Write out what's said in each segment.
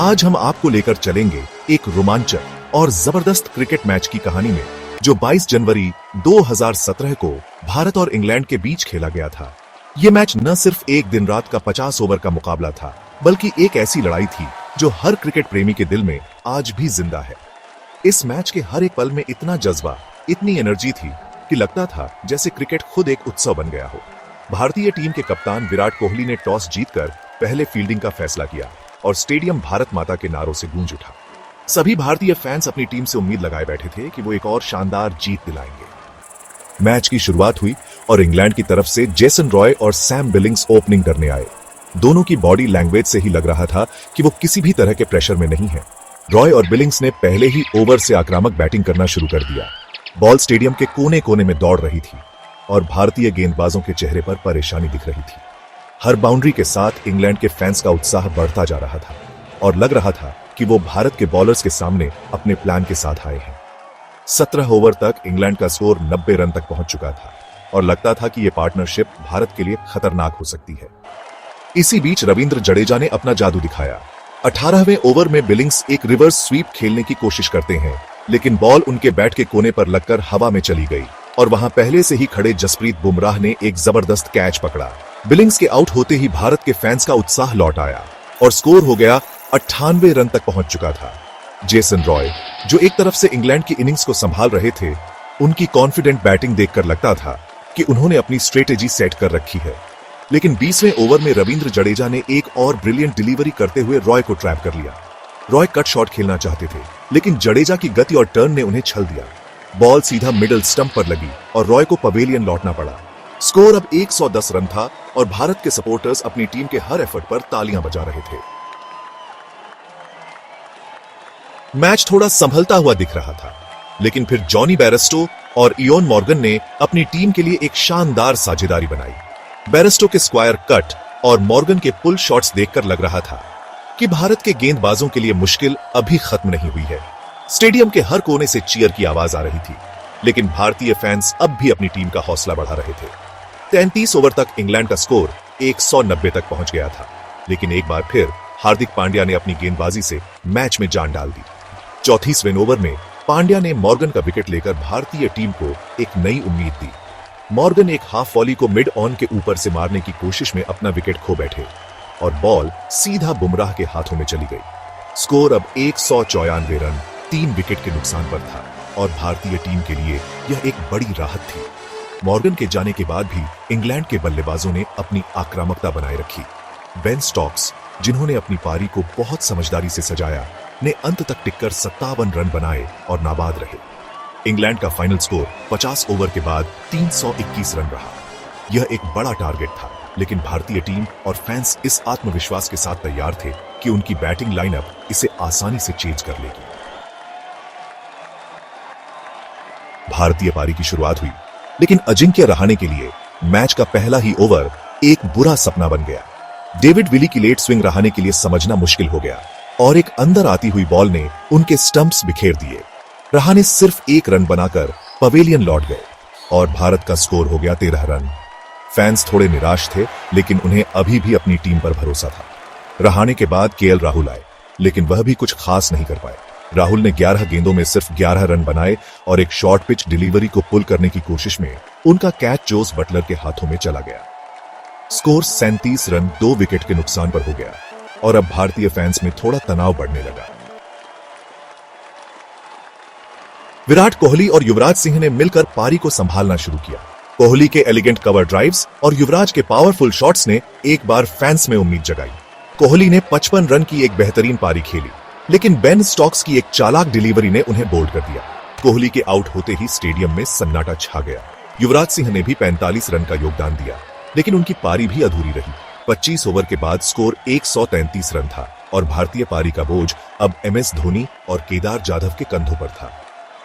आज हम आपको लेकर चलेंगे एक रोमांचक और जबरदस्त क्रिकेट मैच की कहानी में, जो 22 जनवरी 2017 को भारत और इंग्लैंड के बीच खेला गया था। ये मैच न सिर्फ एक दिन रात का 50 ओवर का मुकाबला था, बल्कि एक ऐसी लड़ाई थी जो हर क्रिकेट प्रेमी के दिल में आज भी जिंदा है। इस मैच के हर एक पल में इतना जज्बा, इतनी एनर्जी थी कि लगता था जैसे क्रिकेट खुद एक उत्सव बन गया हो। भारतीय टीम के कप्तान विराट कोहली ने टॉस जीतकर पहले फील्डिंग का फैसला किया और स्टेडियम भारत माता के नारों से गूंज उठा। सभी भारतीय फैंस अपनी टीम से उम्मीद लगाए बैठे थे कि वो एक और शानदार जीत दिलाएंगे। मैच की शुरुआत हुई और इंग्लैंड की तरफ से जेसन रॉय और सैम बिलिंग्स ओपनिंग करने आए। दोनों की बॉडी लैंग्वेज से ही लग रहा था कि वो किसी भी तरह के प्रेशर में नहीं है। रॉय और बिलिंग्स ने पहले ही ओवर से आक्रामक बैटिंग करना शुरू कर दिया। बॉल स्टेडियम के कोने कोने में दौड़ रही थी और भारतीय गेंदबाजों के चेहरे पर परेशानी दिख रही थी। हर बाउंड्री के साथ इंग्लैंड के फैंस का उत्साह बढ़ता जा रहा था और लग रहा था कि वो भारत के बॉलर्स के सामने अपने प्लान के साथ आए हैं। 17 ओवर तक इंग्लैंड का स्कोर 90 रन तक पहुंच चुका था और लगता था कि यह पार्टनरशिप भारत के लिए खतरनाक हो सकती है। इसी बीच रविंद्र जडेजा ने अपना जादू दिखाया। 18वें ओवर में बिलिंग्स एक रिवर्स स्वीप खेलने की कोशिश करते हैं, लेकिन बॉल उनके बैट के कोने पर लगकर हवा में चली गई और वहां पहले से ही खड़े जसप्रीत बुमराह ने एक जबरदस्त कैच पकड़ा। बिलिंग्स के आउट होते ही भारत के फैंस का उत्साह लौट आया और स्कोर हो गया 98 रन तक पहुंच चुका था। जेसन रॉय, जो एक तरफ से इंग्लैंड की इनिंग्स को संभाल रहे थे, उनकी कॉन्फिडेंट बैटिंग देखकर लगता था कि उन्होंने अपनी स्ट्रेटेजी सेट कर रखी है। लेकिन 20वें ओवर में रविंद्र जडेजा ने एक और ब्रिलियंट डिलीवरी करते हुए रॉय को ट्रैप कर लिया। रॉय कट शॉट खेलना चाहते थे, लेकिन जडेजा की गति और टर्न ने उन्हें छल दिया। बॉल सीधा मिडिल स्टंप पर लगी और रॉय को पवेलियन लौटना पड़ा। स्कोर अब 110 रन था और भारत के सपोर्टर्स अपनी टीम के हर एफर्ट पर तालियां बजा रहे थे। मैच थोड़ा संभलता हुआ दिख रहा था, लेकिन फिर जॉनी बेयरस्टो और इयोन मॉर्गन ने अपनी टीम के लिए एक शानदार साझेदारी बनाई। बेयरस्टो के स्क्वायर कट और मॉर्गन के पुल शॉट्स देखकर लग रहा था कि भारत के गेंदबाजों के लिए मुश्किल अभी खत्म नहीं हुई है। स्टेडियम के हर कोने से चीयर की आवाज आ रही थी, लेकिन भारतीय फैंस अब भी अपनी टीम का हौसला बढ़ा रहे थे। 33 ओवर तक इंग्लैंड का स्कोर 190 तक पहुंच गया था, लेकिन एक बार फिर हार्दिक पांड्या ने अपनी गेंदबाजी से मैच में जान डाल दी। 34वें ओवर में पांड्या ने मॉर्गन का विकेट लेकर भारतीय टीम को एक नई उम्मीद दी। मॉर्गन एक हाफ वॉली को मिड ऑन के ऊपर से मारने की कोशिश में अपना विकेट खो बैठे और बॉल सीधा बुमराह के हाथों में चली गई। स्कोर अब 194 रन 3 विकेट के नुकसान पर था और भारतीय टीम के लिए यह एक बड़ी राहत थी। मॉर्गन के जाने के बाद भी इंग्लैंड के बल्लेबाजों ने अपनी आक्रामकता बनाए रखी। बेन स्टोक्स, जिन्होंने अपनी पारी को बहुत समझदारी से सजाया, ने अंत तक टिककर 57 रन बनाए और नाबाद रहे। इंग्लैंड का फाइनल स्कोर 50 ओवर के बाद 321 रन रहा। यह एक बड़ा टारगेट था, लेकिन भारतीय टीम और फैंस इस आत्मविश्वास के साथ तैयार थे कि उनकी बैटिंग लाइनअप इसे आसानी से चेंज कर लेगी। भारतीय पारी की शुरुआत हुई, लेकिन अजिंक्य रहाणे के लिए मैच का पहला ही ओवर एक बुरा सपना बन गया। डेविड विली की लेट स्विंग रहाणे के लिए समझना मुश्किल हो गया और एक अंदर आती हुई बॉल ने उनके स्टंप्स बिखेर दिए। रहाणे सिर्फ 1 रन बनाकर पवेलियन लौट गए और भारत का स्कोर हो गया 13 रन। फैंस थोड़े निराश थे, लेकिन उन्हें अभी भी अपनी टीम पर भरोसा था। रहाणे के बाद केएल राहुल आए, लेकिन वह भी कुछ खास नहीं कर पाए। राहुल ने 11 गेंदों में सिर्फ 11 रन बनाए और एक शॉर्ट पिच डिलीवरी को पुल करने की कोशिश में उनका कैच जोस बटलर के हाथों में चला गया। स्कोर 37 रन 2 विकेट के नुकसान पर हो गया और अब भारतीय फैंस में थोड़ा तनाव बढ़ने लगा। विराट कोहली और युवराज सिंह ने मिलकर पारी को संभालना शुरू किया। कोहली के एलिगेंट कवर ड्राइव्स और युवराज के पावरफुल शॉट्स ने एक बार फैंस में उम्मीद जगाई। कोहली ने 55 रन की एक बेहतरीन पारी खेली, लेकिन बेन स्टोक्स की एक चालाक डिलीवरी ने उन्हें बोल्ड कर दिया। कोहली के आउट होते ही स्टेडियम में सन्नाटा छा गया। युवराज सिंह ने भी 45 रन का योगदान दिया, लेकिन उनकी पारी भी अधूरी रही। 25 ओवर के बाद स्कोर 133 रन था और भारतीय पारी का बोझ अब एमएस धोनी और केदार जाधव के कंधों पर था।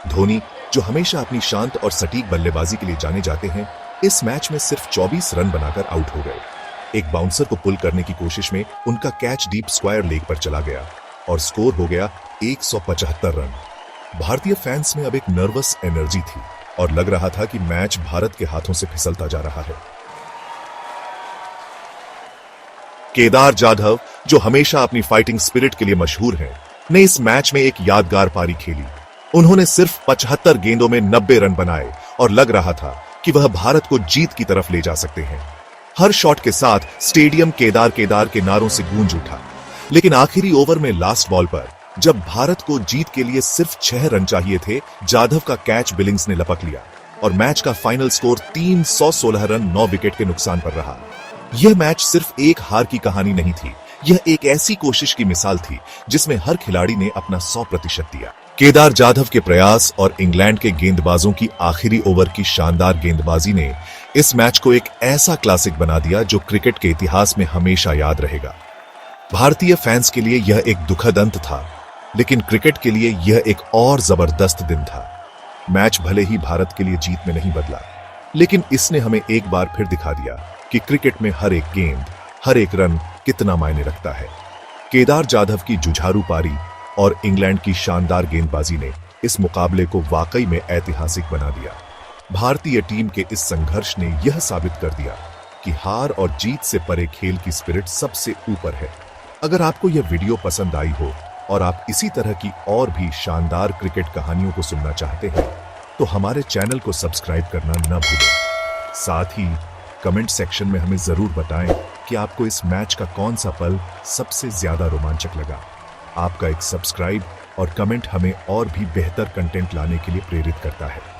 धोनी, जो हमेशा अपनी शांत और सटीक बल्लेबाजी के लिए जाने जाते हैं, इस मैच में सिर्फ 24 रन बनाकर आउट हो गए। एक बाउंसर को पुल करने की कोशिश में उनका कैच डीप स्क्वायर लेग पर चला गया और स्कोर हो गया 175 रन। भारतीय फैंस में अब एक नर्वस एनर्जी थी और लग रहा था कि मैच भारत के हाथों से फिसलता जा रहा है। केदार जाधव, जो हमेशा अपनी फाइटिंग स्पिरिट के लिए मशहूर हैं, ने इस मैच में एक यादगार पारी खेली। उन्होंने सिर्फ 75 गेंदों में 90 रन बनाए और लग रहा था कि वह भारत को जीत की तरफ ले जा सकते हैं। हर शॉट के साथ स्टेडियम केदार केदार के नारों से गूंज उठा। लेकिन आखिरी ओवर में लास्ट बॉल पर जब भारत को जीत के लिए सिर्फ 6 रन चाहिए थे, जाधव का कैच बिलिंग्स ने लपक लिया और मैच का फाइनल स्कोर 316 रन 9 विकेट के नुकसान पर रहा। यह मैच सिर्फ एक हार की कहानी नहीं थी, यह एक ऐसी कोशिश की मिसाल थी जिसमें हर खिलाड़ी ने अपना 100% दिया। केदार जाधव के प्रयास और इंग्लैंड के गेंदबाजों की आखिरी ओवर की शानदार गेंदबाजी ने इस मैच को एक ऐसा क्लासिक बना दिया जो क्रिकेट के इतिहास में हमेशा याद रहेगा। भारतीय फैंस के लिए यह एक दुखद अंत था, लेकिन क्रिकेट के लिए यह एक और जबरदस्त दिन था। मैच भले ही भारत के लिए जीत में नहीं बदला, लेकिन इसने हमें एक बार फिर दिखा दिया कि क्रिकेट में हर एक गेंद, हर एक रन कितना मायने रखता है। केदार जाधव की जुझारू पारी और इंग्लैंड की शानदार गेंदबाजी ने इस मुकाबले को वाकई में ऐतिहासिक बना दिया। भारतीय टीम के इस संघर्ष ने यह साबित कर दिया कि हार और जीत से परे खेल की स्पिरिट सबसे ऊपर है। अगर आपको यह वीडियो पसंद आई हो और आप इसी तरह की और भी शानदार क्रिकेट कहानियों को सुनना चाहते हैं, तो हमारे चैनल को सब्सक्राइब करना न भूलें। साथ ही कमेंट सेक्शन में हमें जरूर बताएं कि आपको इस मैच का कौन सा पल सबसे ज्यादा रोमांचक लगा। आपका एक सब्सक्राइब और कमेंट हमें और भी बेहतर कंटेंट लाने के लिए प्रेरित करता है।